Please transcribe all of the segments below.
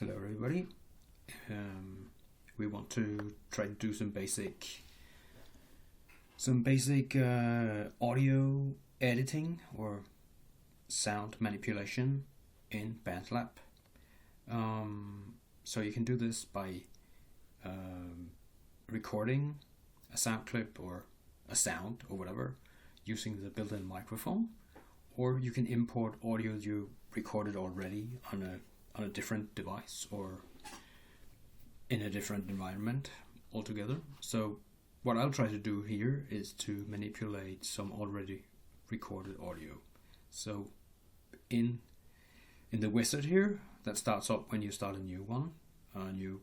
Hello everybody. We want to try to do some basic audio editing or sound manipulation in BandLab. So you can do this by recording a sound clip or a sound or whatever using the built-in microphone, or you can import audio you recorded already on a different device or in a different environment altogether. So what I'll try to do here is to manipulate some already recorded audio. So in the wizard here that starts up when you start a new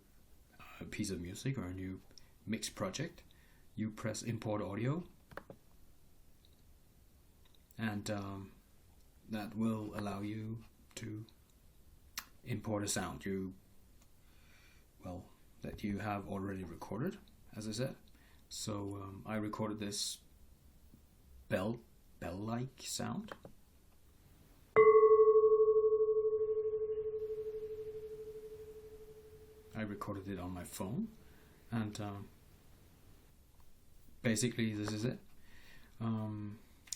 piece of music or a new mix project, you press import audio, and that will allow you to import a sound that you have already recorded, as I said. So I recorded this bell-like sound. I recorded it on my phone, and basically this is it.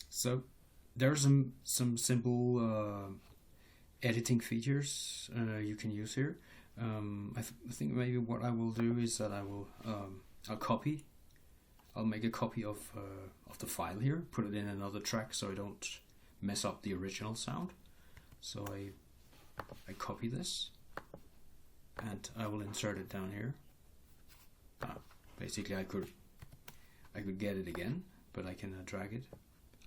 So there are some simple editing features you can use here. I think maybe what I will do is that I'll make a copy of the file here, put it in another track so I don't mess up the original sound. So I copy this and I will insert it down here. Basically I could get it again, but I can drag it.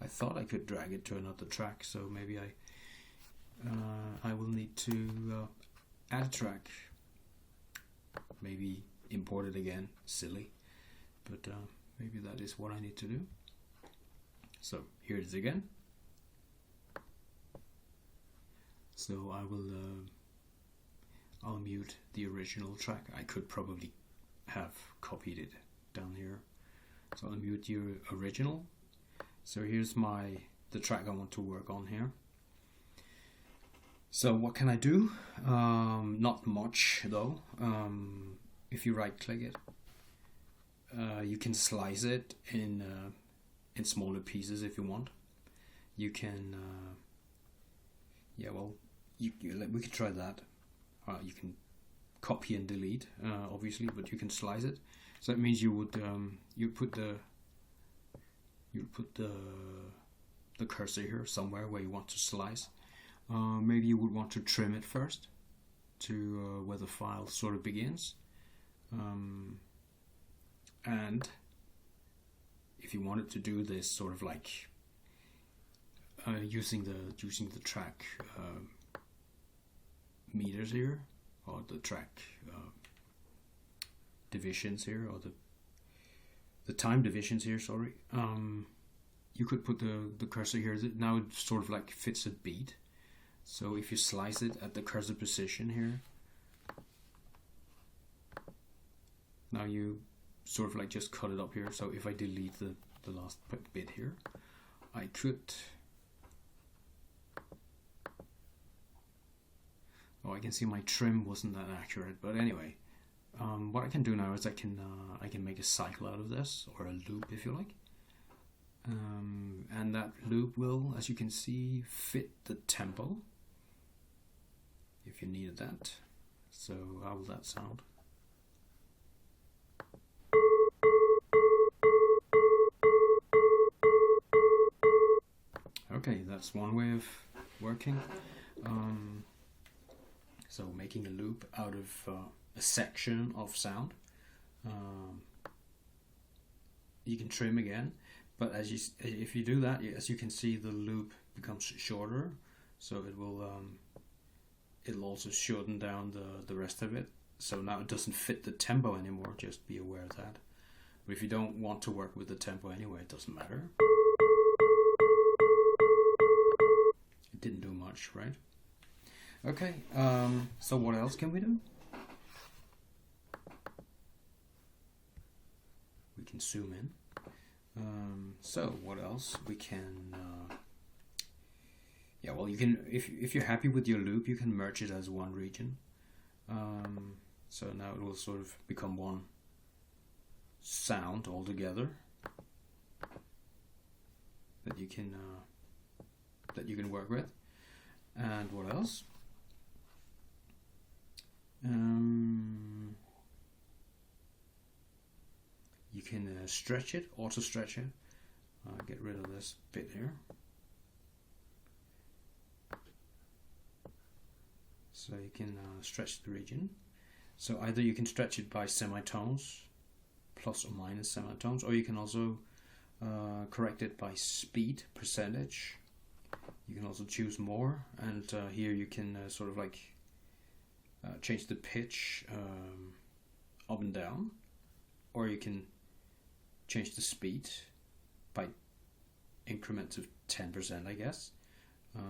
I thought I could drag it to another track, so maybe I will need to add a track, maybe import it again. Silly, but maybe that is what I need to do. So here it is again. So I'll mute the original track. I could probably have copied it down here, so I'll mute your original. So here's the track I want to work on here. So what can I do? Not much though. If you right click it, you can slice it in smaller pieces if you want. You can we could try that. You can copy and delete obviously, but you can slice it. So that means you would put the cursor here somewhere where you want to slice. Maybe you would want to trim it first to where the file sort of begins, and if you wanted to do this sort of like using the track meters here, or the track divisions here, or the time divisions here, sorry, you could put the cursor here. Now it sort of like fits a beat. So if you slice it at the cursor position here, now you sort of like just cut it up here. So if I delete the last bit here, I could, I can see my trim wasn't that accurate, but anyway, what I can do now is I can make a cycle out of this, or a loop if you like, and that loop will, as you can see, fit the tempo if you needed that. So how will that sound? Okay, that's one way of working. So making a loop out of a section of sound. You can trim again, but if you do that, as you can see, the loop becomes shorter, so it'll also shorten down the rest of it. So now it doesn't fit the tempo anymore. Just be aware of that. But if you don't want to work with the tempo anyway, it doesn't matter. It didn't do much, right? Okay, so what else can we do? We can zoom in. So what else? We can you can, if you're happy with your loop, you can merge it as one region. So now it will sort of become one sound altogether that you can work with. And what else? You can stretch it, auto stretch it. Get rid of this bit here. So you can stretch the region. So either you can stretch it by semitones, plus or minus semitones, or you can also correct it by speed, percentage. You can also choose more, and here you can sort of like change the pitch up and down, or you can change the speed by increments of 10%, I guess.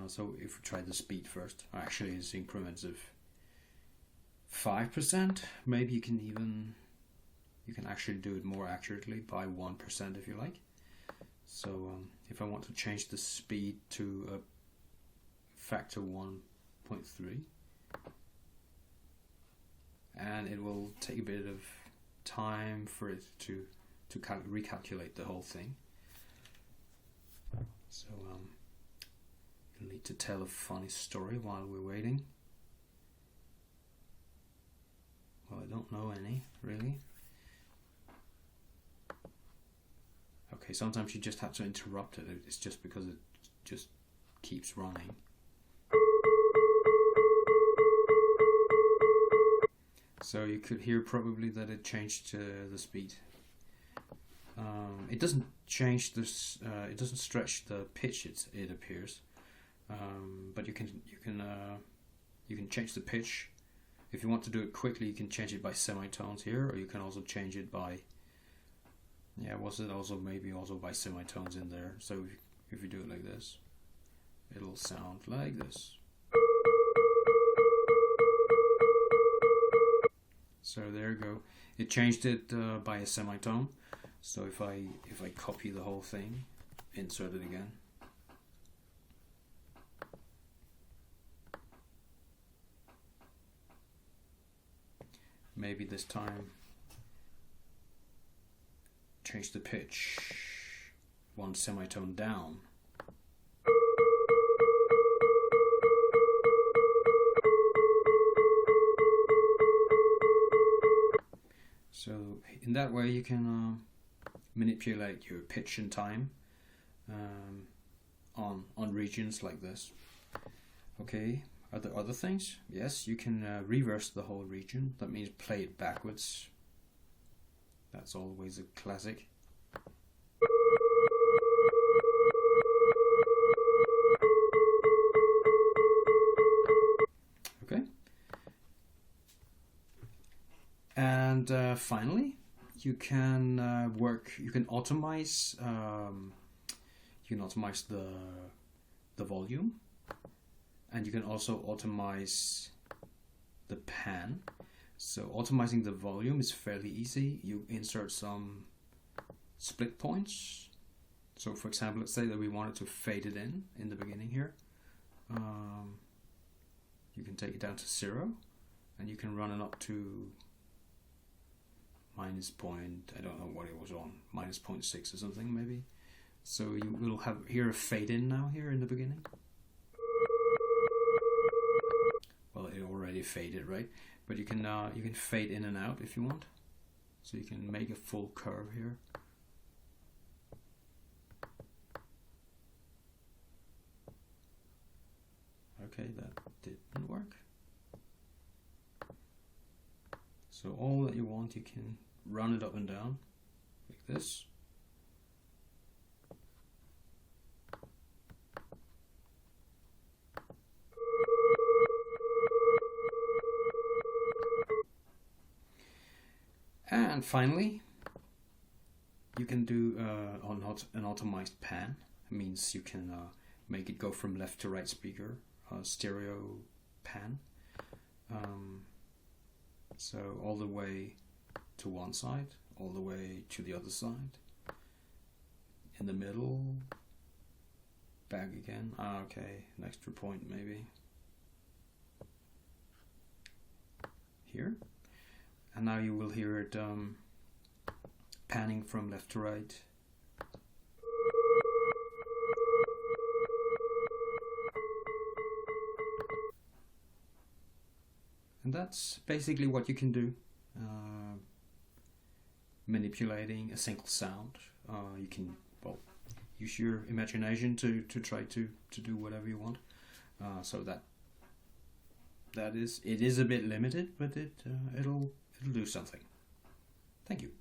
So if we try the speed first, actually it's increments of 5%. Maybe you can actually do it more accurately by 1% if you like. So if I want to change the speed to a factor 1.3, and it will take a bit of time for it to recalculate the whole thing. So you'll need to tell a funny story while we're waiting. Well, I don't know any, really. Okay, sometimes you just have to interrupt it. It's just because it just keeps running. So you could hear probably that it changed the speed. It doesn't change this. It doesn't stretch the pitch. It appears, but you can change the pitch. If you want to do it quickly, you can change it by semitones here, or you can also change it by maybe also by semitones in there. So if you do it like this, it'll sound like this. So there you go. It changed it by a semitone. So if I copy the whole thing, insert it again. Maybe this time change the pitch one semitone down. So in that way you can manipulate your pitch and time on regions like this. Okay, are there other things? Yes, you can reverse the whole region. That means play it backwards. That's always a classic. Okay. And finally, you can you can automate the volume, and you can also automate the pan. So automizing the volume is fairly easy. You insert some split points. So for example, let's say that we wanted to fade it in the beginning here. You can take it down to 0, and you can run it up to minus point, I don't know what it was on, minus 0.6 or something maybe. So you will have here a fade in now here in the beginning. Well, it already faded, right? But you can fade in and out if you want. So you can make a full curve here. Okay, that didn't work. So all that you want, you can run it up and down like this. And finally, you can do an automized pan. It means you can make it go from left to right speaker, stereo pan. So all the way to one side, all the way to the other side, in the middle, back again. Okay, an extra point maybe. here, and now you will hear it panning from left to right. And that's basically what you can do, manipulating a single sound. You can, well, use your imagination to try to do whatever you want. So it is a bit limited, but it'll do something. Thank you.